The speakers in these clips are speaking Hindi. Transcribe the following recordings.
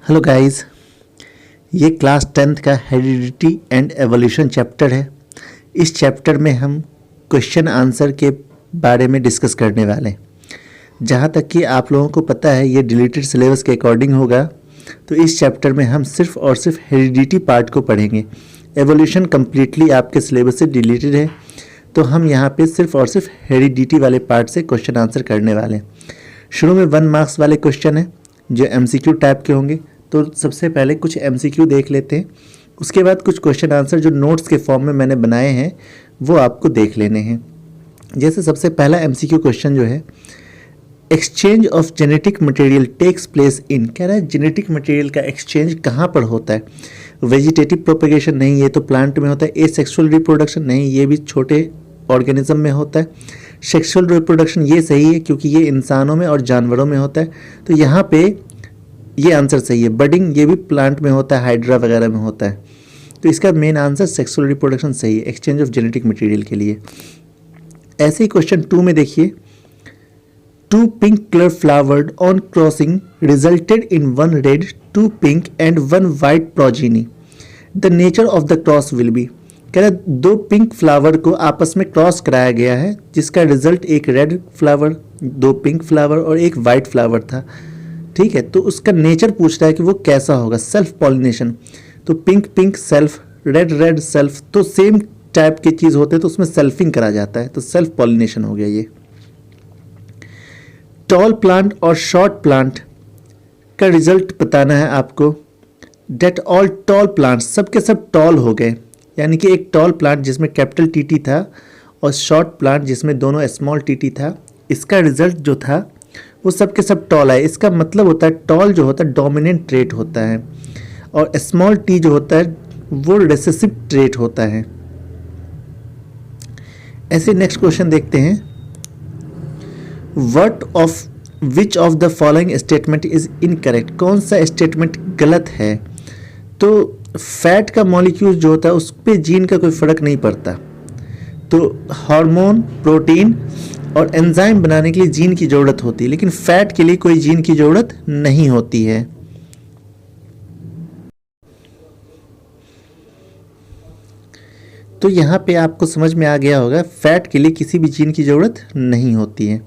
हेलो गाइस, ये क्लास 10th का हेरिडिटी एंड एवोल्यूशन चैप्टर है। इस चैप्टर में हम क्वेश्चन आंसर के बारे में डिस्कस करने वाले हैं। जहाँ तक कि आप लोगों को पता है ये डिलीटेड सिलेबस के अकॉर्डिंग होगा, तो इस चैप्टर में हम सिर्फ और सिर्फ हेरिडिटी पार्ट को पढ़ेंगे। एवोल्यूशन कम्प्लीटली आपके सिलेबस से डिलीटेड है, तो हम यहाँ पे सिर्फ और सिर्फ हेरिडिटी वाले पार्ट से क्वेश्चन आंसर करने वाले हैं। शुरू में 1 मार्क्स वाले क्वेश्चन हैं जो MCQ टाइप के होंगे। तो सबसे पहले कुछ MCQ देख लेते हैं, उसके बाद कुछ क्वेश्चन आंसर जो नोट्स के फॉर्म में मैंने बनाए हैं वो आपको देख लेने हैं। जैसे सबसे पहला MCQ क्वेश्चन जो है, exchange of genetic material takes place in, कह रहा है जेनेटिक मटेरियल का एक्सचेंज कहाँ पर होता है। वेजिटेटिव प्रोपेगेशन नहीं, ये तो प्लांट में होता है। एसेक्सुअल रिप्रोडक्शन नहीं, ये भी छोटे ऑर्गेनिज्म में होता है। सेक्सुअल रिप्रोडक्शन ये सही है क्योंकि ये इंसानों में और जानवरों में होता है, तो यहाँ पे ये आंसर सही है। बडिंग ये भी प्लांट में होता है, हाइड्रा वगैरह में होता है, तो इसका मेन आंसर सेक्सुअल रिप्रोडक्शन सही है एक्सचेंज ऑफ जेनेटिक मटेरियल के लिए। ऐसे ही क्वेश्चन 2 में देखिए, 2 pink color flowered on crossing resulted in 1 red, 2 pink and 1 white progeny. The nature of the cross will be, कह रहा है 2 पिंक फ्लावर को आपस में क्रॉस कराया गया है जिसका रिजल्ट एक रेड फ्लावर, 2 पिंक फ्लावर और एक वाइट फ्लावर था। ठीक है, तो उसका नेचर पूछ रहा है कि वो कैसा होगा। सेल्फ पॉलिनेशन, तो pink pink self, red red self, तो सेम टाइप की चीज़ होते हैं तो उसमें सेल्फिंग करा जाता है, तो सेल्फ पॉलिनेशन हो गया ये। टॉल प्लांट और शॉर्ट प्लांट का रिजल्ट बताना है आपको। डेट ऑल टॉल प्लांट, सब के सब टॉल हो गए, यानी कि एक टॉल प्लांट जिसमें कैपिटल TT था और शॉर्ट प्लांट जिसमें दोनों स्मॉल TT था, इसका रिजल्ट जो था वो सब के सब टॉल आए। इसका मतलब होता है टॉल जो होता है डोमिनेंट ट्रेट होता है और स्मॉल t जो होता है वो रिसेसिव ट्रेट होता है। ऐसे नेक्स्ट क्वेश्चन देखते हैं, विच of the following statement is incorrect, कौन सा स्टेटमेंट गलत है। तो फैट का मॉलिक्यूल जो होता है उस पर जीन का कोई फर्क नहीं पड़ता, तो हार्मोन, प्रोटीन और एंजाइम बनाने के लिए जीन की ज़रूरत होती है, लेकिन फैट के लिए कोई जीन की ज़रूरत नहीं होती है। तो यहाँ पे आपको समझ में आ गया होगा, फैट के लिए किसी भी जीन की ज़रूरत नहीं होती है।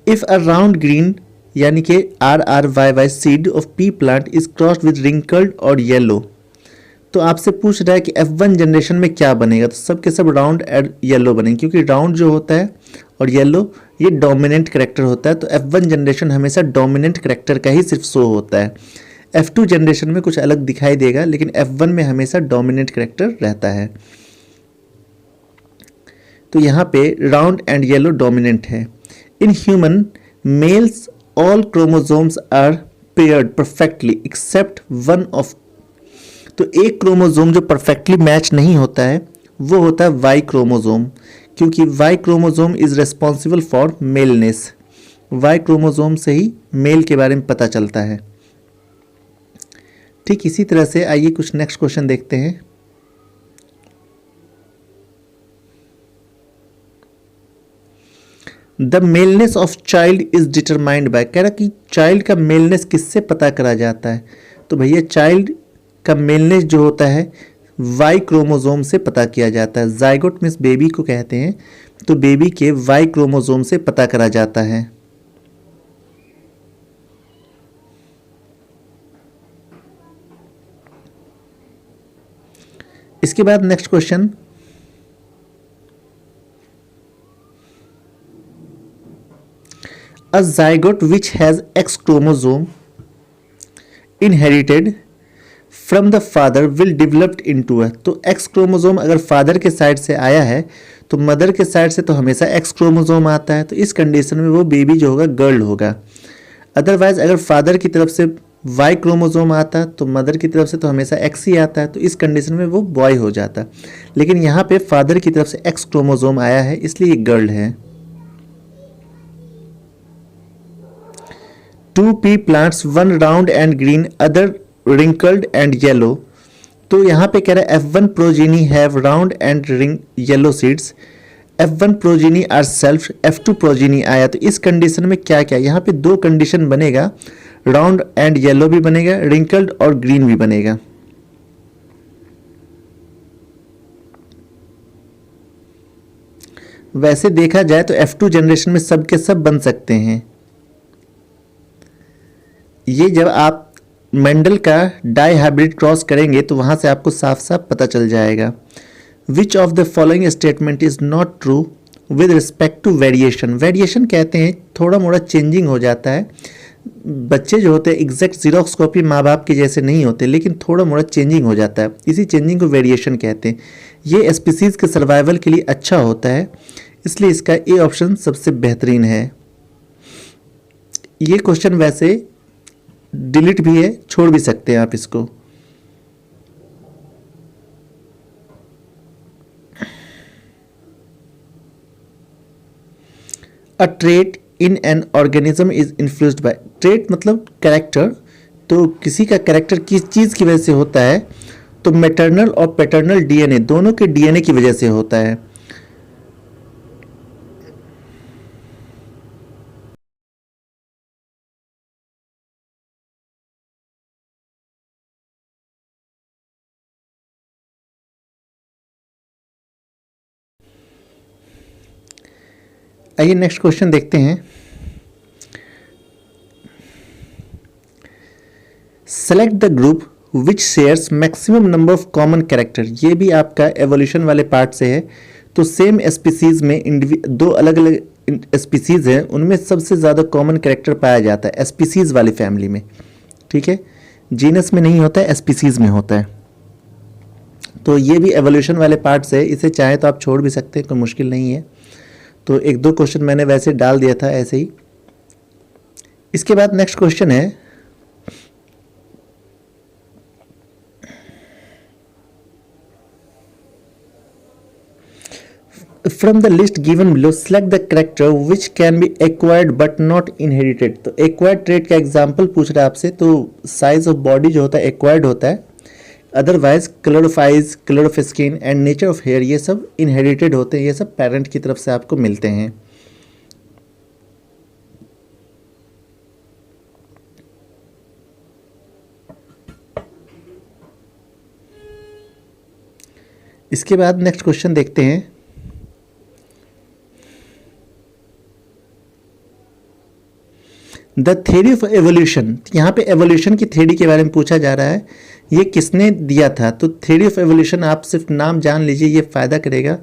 इफ़ अ राउंड ग्रीन यानी कि RRYY seed of P plant is crossed with wrinkled और येलो, तो आपसे पूछ रहा है कि F1 जनरेशन में क्या बनेगा, तो सब के सब राउंड एंड येलो बनेंगे, क्योंकि राउंड जो होता है और येलो ये डोमिनेंट करेक्टर होता है, तो F1 जनरेशन हमेशा डोमिनेंट करेक्टर का ही सिर्फ शो होता है। F2 जनरेशन में कुछ अलग दिखाई देगा, लेकिन F1 में हमेशा डोमिनेंट करेक्टर रहता है। तो यहाँ पे राउंड एंड येलो डोमिनेंट है। In human males all chromosomes are paired perfectly except one of, तो एक क्रोमोसोम जो परफेक्टली मैच नहीं होता है वो होता है Y क्रोमोसोम, क्योंकि Y chromosome is responsible for maleness. Y chromosome से ही मेल के बारे में पता चलता है। ठीक इसी तरह से आइए कुछ नेक्स्ट क्वेश्चन देखते हैं। The maleness of child is determined by, कह रहा कि चाइल्ड का मेलनेस किससे पता करा जाता है। तो भैया चाइल्ड का मेलनेस जो होता है Y क्रोमोसोम से पता किया जाता है। जाइगोट मीन्स बेबी को कहते हैं, तो बेबी के Y क्रोमोसोम से पता करा जाता है। इसके बाद next question, a zygote which has X chromosome inherited from the father will develop into a, तो X क्रोमोसोम अगर फादर के साइड से आया है तो मदर के साइड से तो हमेशा X क्रोमोसोम आता है, तो इस कंडीशन में वो बेबी जो होगा गर्ल होगा। अदरवाइज अगर फादर की तरफ से Y क्रोमोसोम आता तो मदर की तरफ से तो हमेशा X ही आता है, तो इस कंडीशन में वो बॉय हो जाता। लेकिन यहाँ पे फादर की तरफ से X क्रोमोसोम आया है इसलिए ये गर्ल है। 2 pea plants, 1 round and green, other wrinkled and yellow, तो यहाँ पे कह रहा है F1 progeny have round and ring yellow seeds, F1 progeny are self, F2 progeny आया, तो इस कंडीशन में क्या क्या, यहाँ पे 2 कंडीशन बनेगा। राउंड एंड येलो भी बनेगा, रिंकल्ड और ग्रीन भी बनेगा। वैसे देखा जाए तो F2 जनरेशन में सब के सब बन सकते हैं। ये जब आप मेंडल का डाई हाइब्रिड क्रॉस करेंगे तो वहाँ से आपको साफ साफ पता चल जाएगा। Which of the following statement is not true with respect to variation. Variation कहते हैं थोड़ा मोड़ा चेंजिंग हो जाता है। बच्चे जो होते हैं एग्जैक्ट जीरोक्स कॉपी माँ बाप के जैसे नहीं होते, लेकिन थोड़ा मोड़ा चेंजिंग हो जाता है, इसी चेंजिंग को वेरिएशन कहते हैं। ये स्पीसीज़ के सर्वाइवल के लिए अच्छा होता है, इसलिए इसका ए ऑप्शन सबसे बेहतरीन है। ये क्वेश्चन वैसे डिलीट भी है, छोड़ भी सकते हैं आप इसको। अ trait in an organism is influenced by. Trait मतलब कैरेक्टर, तो किसी का कैरेक्टर किस चीज़ की वजह से होता है, तो मैटरनल और पैटर्नल डीएनए, दोनों के डीएनए की वजह से होता है। आइए नेक्स्ट क्वेश्चन देखते हैं। Select the group which shares maximum number of common character. ये भी आपका एवोल्यूशन वाले पार्ट से है। तो सेम स्पीसीज में दो अलग अलग स्पीसीज हैं, उनमें सबसे ज़्यादा कॉमन कैरेक्टर पाया जाता है स्पीसीज वाली फैमिली में। ठीक है, जीनस में नहीं होता है, स्पीसीज में होता है। तो ये भी एवोल्यूशन वाले पार्ट से, इसे चाहे तो आप छोड़ भी सकते हैं, कोई मुश्किल नहीं है। तो एक दो क्वेश्चन मैंने वैसे डाल दिया था ऐसे ही। इसके बाद नेक्स्ट क्वेश्चन है, from the list given below select the character which can be acquired but not inherited. तो एक्वायर्ड ट्रेट का एग्जाम्पल पूछ रहा है आपसे। तो साइज ऑफ बॉडी जो होता है एक्वायर्ड होता है, otherwise colour of eyes, colour of skin and nature of hair ये सब इनहेरिटेड होते हैं, ये सब पेरेंट की तरफ से आपको मिलते हैं। इसके बाद नेक्स्ट क्वेश्चन देखते हैं। द थ्योरी ऑफ एवोल्यूशन, यहाँ पे एवोल्यूशन की थ्योरी के बारे में पूछा जा रहा है, ये किसने दिया था। तो थ्योरी ऑफ एवोल्यूशन आप सिर्फ नाम जान लीजिए, ये फ़ायदा करेगा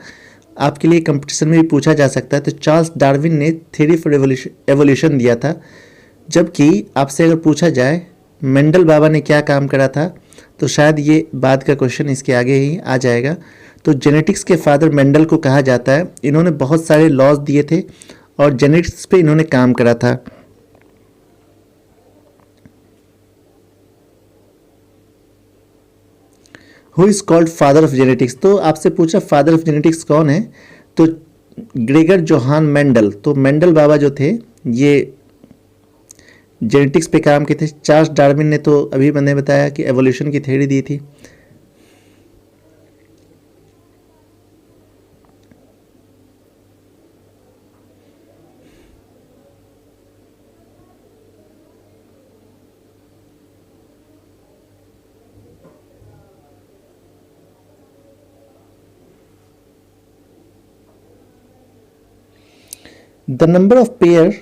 आपके लिए, कंपटीशन में भी पूछा जा सकता है। तो चार्ल्स डार्विन ने थ्योरी ऑफ एवोल्यूशन दिया था। जबकि आपसे अगर पूछा जाए मेंडल बाबा ने क्या काम करा था, तो शायद ये बाद का क्वेश्चन इसके आगे ही आ जाएगा। तो जेनेटिक्स के फादर मेंडल को कहा जाता है। इन्होंने बहुत सारे लॉज दिए थे और जेनेटिक्स पे इन्होंने काम करा था। Who is called father of genetics. तो आपसे पूछा फादर ऑफ जेनेटिक्स कौन है, तो ग्रेगर जोहान मेंडल। तो मेंडल बाबा जो थे ये जेनेटिक्स पे काम किए थे। चार्ल्स डार्विन ने तो अभी मैंने बताया कि एवोल्यूशन की थ्योरी दी थी। The number of pair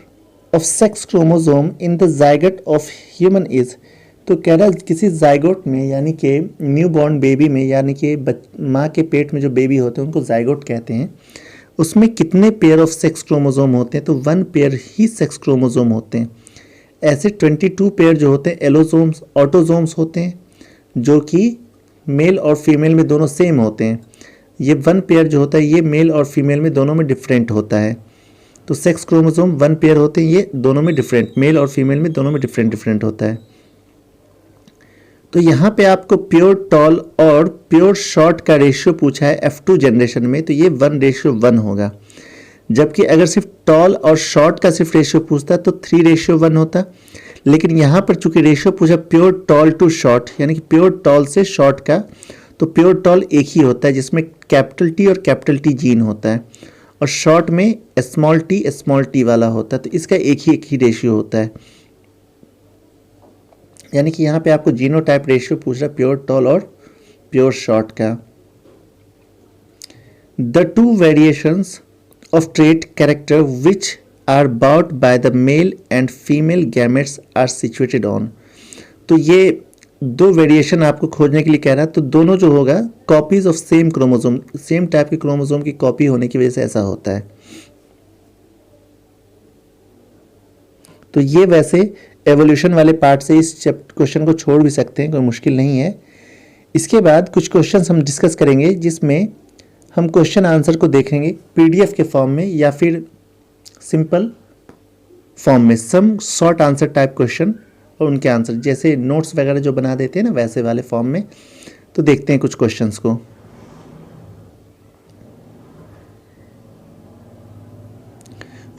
of sex chromosome in the zygote of human is. तो कह रहा है किसी जाइगोट में, यानी कि न्यू बॉर्न बेबी में, यानी कि माँ के पेट में जो बेबी होते हैं उनको जाइगोट कहते हैं, उसमें कितने पेयर ऑफ सेक्स क्रोमोसोम होते हैं। तो 1 पेयर ही सेक्स क्रोमोसोम होते हैं। ऐसे 22 पेयर जो होते हैं एलोसोम्स, ऑटोसोम्स होते हैं, जो कि मेल और फीमेल में दोनों सेम होते हैं। ये 1 पेयर जो होता है ये मेल और फीमेल में दोनों में डिफरेंट होता है। तो सेक्स क्रोमोसोम 1 पेयर होते हैं, ये दोनों में डिफरेंट, मेल और फीमेल में दोनों में डिफरेंट होता है। तो यहाँ पे आपको प्योर टॉल और प्योर शॉर्ट का रेशियो पूछा है F2 जनरेशन में, तो ये 1:1 होगा। जबकि अगर सिर्फ टॉल और शॉर्ट का सिर्फ रेशियो पूछता तो 3:1 होता। लेकिन यहाँ पर चूंकि रेशियो पूछा प्योर टॉल टू शॉर्ट, यानी कि प्योर टॉल से शॉर्ट का, तो प्योर टॉल एक ही होता है जिसमें कैपिटल T और कैपिटल T जीन होता है, और शॉर्ट में स्मॉल t वाला होता है। तो इसका एक ही रेशियो होता है। यानी कि यहाँ पे आपको जीनोटाइप रेशियो पूछ रहा है प्योर टॉल और प्योर शॉर्ट का। The two variations of trait character which are brought by the male and female gametes are situated on. तो ये दो वेरिएशन आपको खोजने के लिए कह रहा है, तो दोनों जो होगा copies of same chromosome, same type के क्रोमोसोम की कॉपी होने की वजह से ऐसा होता है। तो ये वैसे एवोल्यूशन वाले पार्ट से इस क्वेश्चन को छोड़ भी सकते हैं, कोई मुश्किल नहीं है। इसके बाद कुछ क्वेश्चंस हम डिस्कस करेंगे जिसमें हम क्वेश्चन आंसर को देखेंगे पीडीएफ के फॉर्म में या फिर सिंपल फॉर्म में, some short answer type question और उनके आंसर, जैसे नोट्स वगैरह जो बना देते हैं ना वैसे वाले फॉर्म में। तो देखते हैं कुछ क्वेश्चंस को।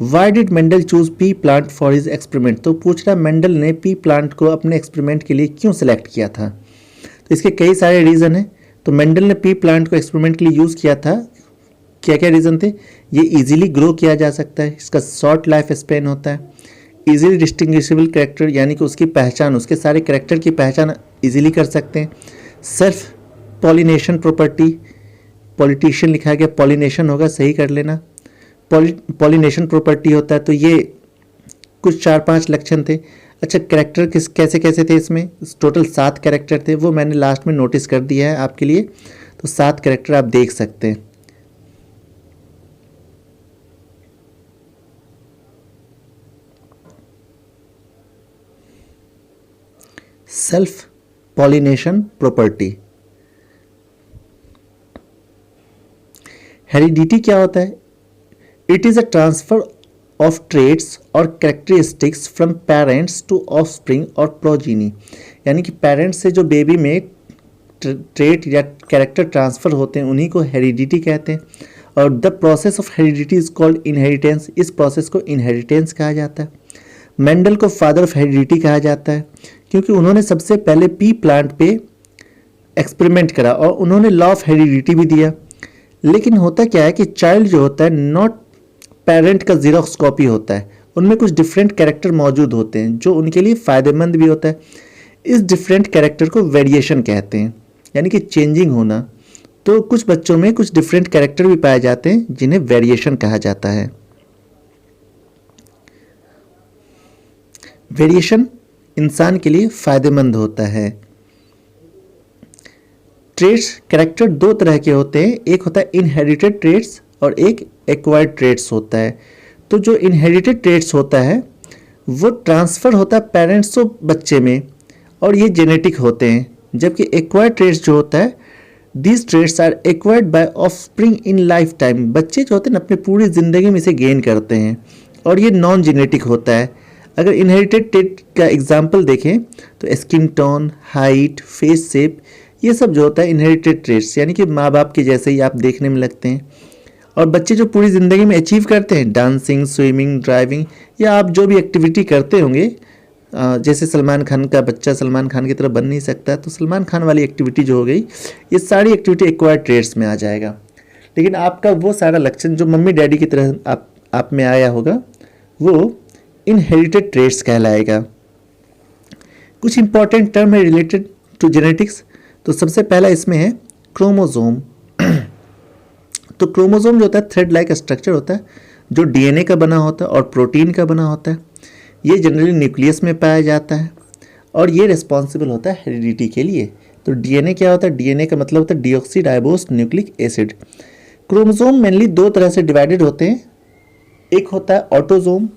Why did Mendel choose P plant for his experiment. तो पूछ रहा मेंडल ने पी प्लांट को अपने एक्सपेरिमेंट के लिए क्यों सिलेक्ट किया था। तो इसके कई सारे रीज़न हैं। तो मेंडल ने पी प्लांट को एक्सपेरिमेंट के लिए यूज़ किया था, क्या क्या रीज़न थे। ये इजीली ग्रो किया जा सकता है, इसका शॉर्ट लाइफ स्पेन होता है, इजीली डिस्टिंग्विशेबल कैरेक्टर यानी कि उसकी पहचान, उसके सारे कैरेक्टर की पहचान इजीली कर सकते हैं। सेल्फ पॉलिनेशन प्रॉपर्टी, पॉलिटिशियन लिखा गया पॉलिनेशन होगा, सही कर लेना, पॉलिनेशन प्रॉपर्टी होता है। तो ये कुछ 4-5 लक्षण थे। अच्छा, कैरेक्टर कैसे कैसे थे इसमें, टोटल 7 कैरेक्टर थे, वो मैंने लास्ट में नोटिस कर दिया है आपके लिए। तो 7 कैरेक्टर आप देख सकते हैं। Self pollination property. हेरिडिटी क्या होता है। It is a transfer of traits और characteristics from parents to offspring और प्रोजीनी। यानी कि पेरेंट्स से जो बेबी में ट्रेट या कैरेक्टर ट्रांसफर होते हैं उन्हीं को हेरिडिटी कहते हैं। और the process of heredity is called inheritance. इस प्रोसेस को इनहेरिटेंस कहा जाता है। मेंडल को फादर ऑफ हेरिडिटी कहा जाता है क्योंकि उन्होंने सबसे पहले पी प्लांट पे एक्सपेरिमेंट करा और उन्होंने लॉ ऑफ हेरिडिटी भी दिया। लेकिन होता क्या है कि चाइल्ड जो होता है नॉट पेरेंट का जीरोक्स कॉपी होता है, उनमें कुछ डिफरेंट कैरेक्टर मौजूद होते हैं जो उनके लिए फ़ायदेमंद भी होता है। इस डिफरेंट कैरेक्टर को वेरिएशन कहते हैं, यानी कि चेंजिंग होना। तो कुछ बच्चों में कुछ डिफरेंट कैरेक्टर भी पाए जाते हैं जिन्हें वेरिएशन कहा जाता है। वेरिएशन इंसान के लिए फ़ायदेमंद होता है। ट्रेट्स कैरेक्टर 2 तरह के होते हैं, एक होता है इनहेरिटेड ट्रेट्स और एक एक्वायर्ड ट्रेट्स होता है। तो जो इनहेरिटेड ट्रेट्स होता है वो ट्रांसफ़र होता है पेरेंट्स से बच्चे में और ये जेनेटिक होते हैं, जबकि एक्वायर्ड ट्रेट्स जो होता है these traits are acquired by offspring in lifetime. बच्चे जो होते हैं अपनी पूरी ज़िंदगी में इसे गेन करते हैं और ये नॉन जेनेटिक होता है। अगर इनहेरिटेड ट्रेट का एग्जाम्पल देखें तो skin tone, height, face shape, ये सब जो होता है इनहेरिटेड ट्रेट्स, यानी कि माँ बाप के जैसे ही आप देखने में लगते हैं। और बच्चे जो पूरी ज़िंदगी में अचीव करते हैं, डांसिंग, स्विमिंग, ड्राइविंग या आप जो भी एक्टिविटी करते होंगे, जैसे सलमान खान का बच्चा सलमान खान की तरह बन नहीं सकता, तो सलमान खान वाली एक्टिविटी जो हो गई, ये सारी एक्टिविटी एक्वायर्ड ट्रेट्स में आ जाएगा। लेकिन आपका वो सारा लक्षण जो मम्मी डैडी की तरह आप में आया होगा वो इनहेरिटेड ट्रेट्स कहलाएगा। कुछ इंपॉर्टेंट टर्म है रिलेटेड टू जेनेटिक्स। तो सबसे पहला इसमें है क्रोमोसोम। तो क्रोमोसोम जो होता है थ्रेड लाइक स्ट्रक्चर होता है जो डीएनए का बना होता है और प्रोटीन का बना होता है। ये जनरली न्यूक्लियस में पाया जाता है और ये रिस्पॉन्सिबल होता है हेरिडिटी के लिए। तो डीएनए क्या होता है, डीएनए का मतलब होता है deoxy ribose nucleic acid. Chromosome mainly 2 तरह से डिवाइडेड होते हैं। एक होता है ऑटोसोम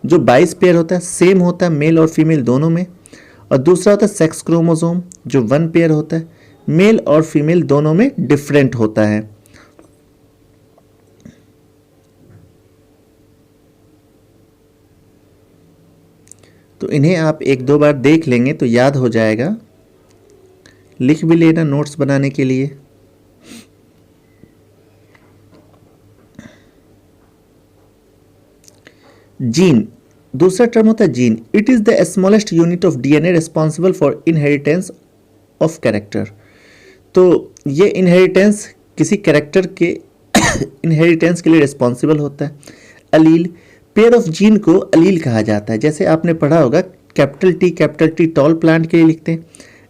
जो 22 पेयर होता है, सेम होता है मेल और फीमेल दोनों में, और दूसरा होता है सेक्स क्रोमोसोम जो 1 पेयर होता है, मेल और फीमेल दोनों में डिफरेंट होता है। तो इन्हें आप 1-2 बार देख लेंगे तो याद हो जाएगा, लिख भी लेना नोट्स बनाने के लिए। जीन, दूसरा टर्म होता है gene. It is the smallest unit of DNA responsible for inheritance of character. तो ये इनहेरिटेंस किसी कैरेक्टर के इनहेरिटेंस के लिए रिस्पॉन्सिबल होता है। अलील, पेयर ऑफ जीन को अलील कहा जाता है। जैसे आपने पढ़ा होगा कैपिटल टी टॉल प्लांट के लिए लिखते हैं,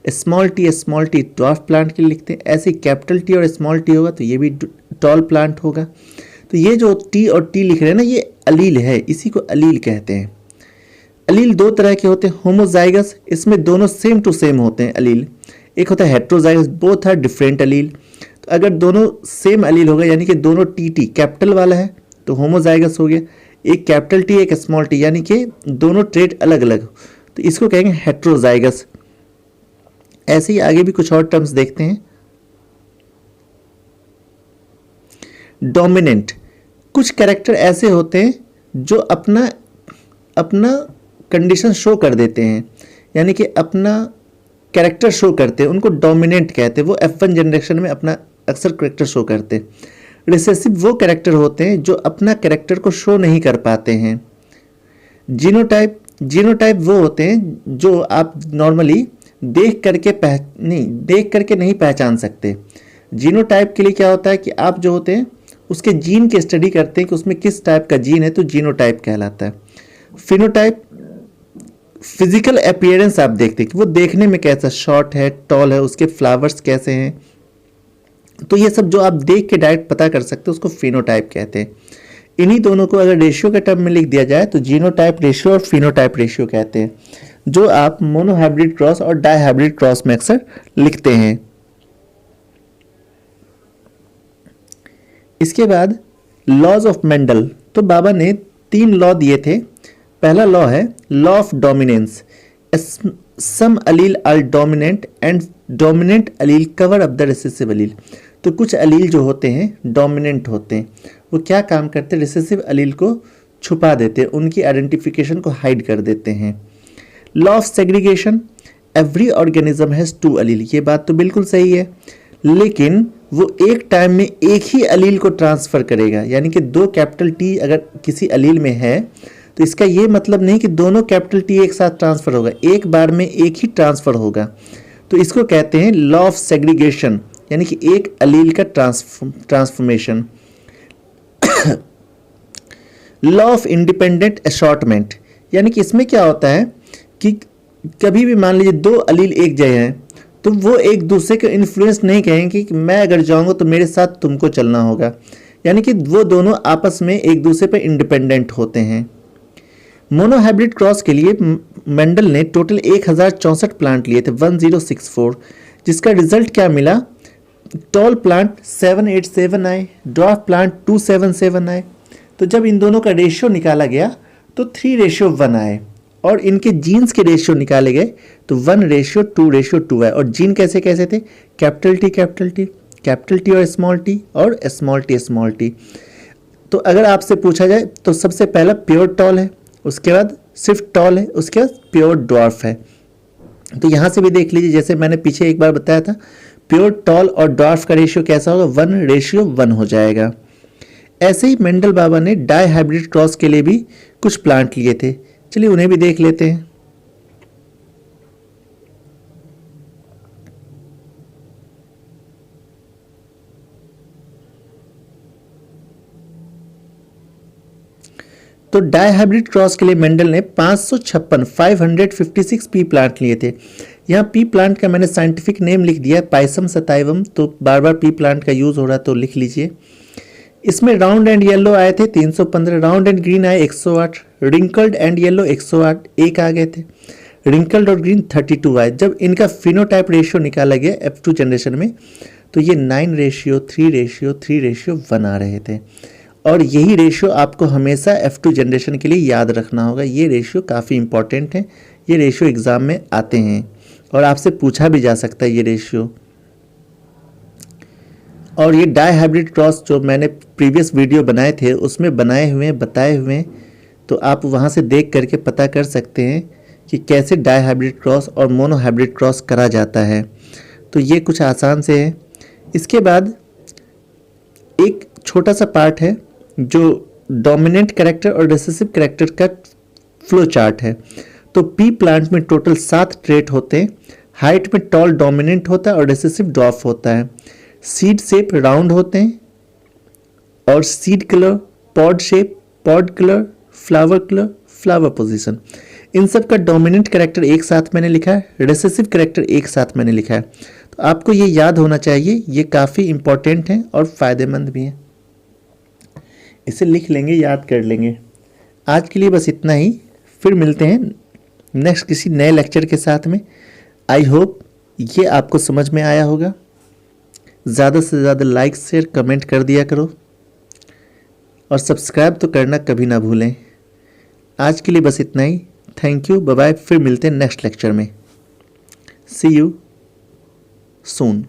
स्मॉल टी ड्वार्फ प्लांट के लिए लिखते हैं। ऐसे कैपिटल टी और स्मॉल टी होगा तो ये भी टॉल प्लांट होगा। तो ये जो टी और टी लिख रहे हैं ना, ये अलील है, इसी को अलील कहते हैं। अलील दो तरह के होते हैं, होमोजाइगस, इसमें दोनों सेम टू सेम होते हैं अलील। एक होता है हेट्रोजाइगस, बोथ आर डिफरेंट अलील। तो अगर दोनों सेम अलील होगा यानी कि दोनों टी कैपिटल वाला है तो होमोजाइगस हो गया। एक कैपिटल टी एक स्मॉल टी यानी कि दोनों ट्रेट अलग अलग, तो इसको कहेंगे हेट्रोजाइगस। ऐसे ही आगे भी कुछ और टर्म्स देखते हैं। डोमिनेंट, कुछ कैरेक्टर ऐसे होते हैं जो अपना कंडीशन शो कर देते हैं, यानी कि अपना कैरेक्टर शो करते हैं, उनको डोमिनेंट कहते हैं। वो F1 जनरेशन में अपना अक्सर कैरेक्टर शो करते हैं। रिसेसिव वो कैरेक्टर होते हैं जो अपना कैरेक्टर को शो नहीं कर पाते हैं। जीनोटाइप वो होते हैं जो आप नॉर्मली देख करके नहीं पहचान सकते। जीनोटाइप के लिए क्या होता है कि आप जो होते हैं उसके जीन की स्टडी करते हैं कि उसमें किस टाइप का जीन है, तो जीनोटाइप कहलाता है। फिनोटाइप, फिजिकल अपीयरेंस आप देखते हैं कि वो देखने में कैसा, शॉर्ट है, टॉल है, उसके फ्लावर्स कैसे हैं, तो ये सब जो आप देख के डायरेक्ट पता कर सकते हो उसको फिनोटाइप कहते हैं। इन्हीं दोनों को अगर रेशियो के टर्म में लिख दिया जाए तो जीनोटाइप रेशियो और फिनोटाइप रेशियो कहते हैं, जो आप मोनोहाइब्रिड क्रॉस और डाइहाइब्रिड क्रॉस में अक्सर लिखते हैं। इसके बाद लॉज ऑफ मेंडल, तो बाबा ने 3 लॉ दिए थे। पहला लॉ है law of dominance, some allele are dominant and dominant allele cover up the recessive allele. तो कुछ अलील जो होते हैं डोमिनेंट होते हैं, वो क्या काम करते हैं, रिसेसिव अलील को छुपा देते हैं, उनकी आइडेंटिफिकेशन को हाइड कर देते हैं। Law of segregation, every organism has 2 अलील, ये बात तो बिल्कुल सही है, लेकिन वो एक टाइम में एक ही अलील को ट्रांसफर करेगा, यानी कि 2 कैपिटल टी अगर किसी अलील में है तो इसका ये मतलब नहीं कि दोनों कैपिटल टी एक साथ ट्रांसफर होगा, एक बार में एक ही ट्रांसफर होगा। तो इसको कहते हैं लॉ ऑफ सेग्रीगेशन, यानी कि एक अलील का transformation. Law of independent assortment, यानी कि इसमें क्या होता है कि कभी भी मान लीजिए 2 अलील एक जगह हैं तो वो एक दूसरे को इन्फ्लुएंस नहीं करेंगे कि मैं अगर जाऊंगा तो मेरे साथ तुमको चलना होगा, यानी कि वो दोनों आपस में एक दूसरे पर इंडिपेंडेंट होते हैं। मोनोहाइब्रिड क्रॉस के लिए मेंडल ने टोटल 1064 प्लांट लिए थे, 1064, जिसका रिजल्ट क्या मिला, टॉल प्लांट 787 आए, ड्वार्फ प्लांट 277 आए। तो जब इन दोनों का रेशियो निकाला गया तो 3:1 आए, और इनके जीन्स के रेशियो निकाले गए तो 1:2:2 आए। और जीन कैसे कैसे थे, कैपिटल टी और स्मॉल टी। तो अगर आपसे पूछा जाए तो सबसे पहला प्योर टॉल है, उसके बाद सिर्फ टॉल है, उसके बाद प्योर ड्वार्फ है। तो यहाँ से भी देख लीजिए, जैसे मैंने पीछे एक बार बताया था, प्योर टॉल और ड्वार्फ का रेशियो कैसा होगा, 1:1 हो जाएगा। ऐसे ही मेंडल बाबा ने डाइहाइब्रिड क्रॉस के लिए भी कुछ प्लांट लिए थे, चलिए उन्हें भी देख लेते हैं। तो डाइहाइब्रिड क्रॉस के लिए मेंडल ने 556 पी प्लांट लिए थे। यहाँ पी प्लांट का मैंने साइंटिफिक नेम लिख दिया पाइसम सताइवम, तो बार बार पी प्लांट का यूज हो रहा है तो लिख लीजिए। इसमें राउंड एंड येलो आए थे 315, राउंड एंड ग्रीन आए 108, रिंकल्ड एंड येलो 108 एक आ गए थे, रिंकल्ड और ग्रीन 32 आए। जब इनका फिनोटाइप रेशियो निकाला गया F2 जनरेशन में तो ये 9:3:3:1 आ रहे थे। और यही रेशियो आपको हमेशा F2 जनरेशन के लिए याद रखना होगा। ये रेशियो काफ़ी इंपॉर्टेंट है, ये रेशियो एग्ज़ाम में आते हैं और आपसे पूछा भी जा सकता है ये रेशियो। और ये डाइहाइब्रिड क्रॉस जो मैंने प्रीवियस वीडियो बनाए थे उसमें बताए हुए तो आप वहाँ से देख करके पता कर सकते हैं कि कैसे डाइहाइब्रिड क्रॉस और मोनोहाइब्रिड क्रॉस करा जाता है। तो ये कुछ आसान से है। इसके बाद एक छोटा सा पार्ट है जो डोमिनेंट कैरेक्टर और रिसेसिव कैरेक्टर का फ्लो चार्ट है। तो पी प्लांट में टोटल 7 ट्रेट होते हैं। हाइट में टॉल डोमिनेंट होता है और रिसेसिव ड्वार्फ होता है। सीड शेप राउंड होते हैं और seed colour, pod shape, pod colour, flower position, इन सब का डोमिनेंट कैरेक्टर एक साथ मैंने लिखा है, रिसेसिव कैरेक्टर एक साथ मैंने लिखा है। तो आपको ये याद होना चाहिए, ये काफ़ी इंपॉर्टेंट है और फ़ायदेमंद भी है। इसे लिख लेंगे, याद कर लेंगे। आज के लिए बस इतना ही, फिर मिलते हैं नेक्स्ट किसी नए लेक्चर के साथ में। आई होप ये आपको समझ में आया होगा। ज़्यादा से ज़्यादा लाइक शेयर कमेंट कर दिया करो और सब्सक्राइब तो करना कभी ना भूलें। आज के लिए बस इतना ही। Thank you, bye bye. फिर मिलते हैं नेक्स्ट लेक्चर में। See you soon.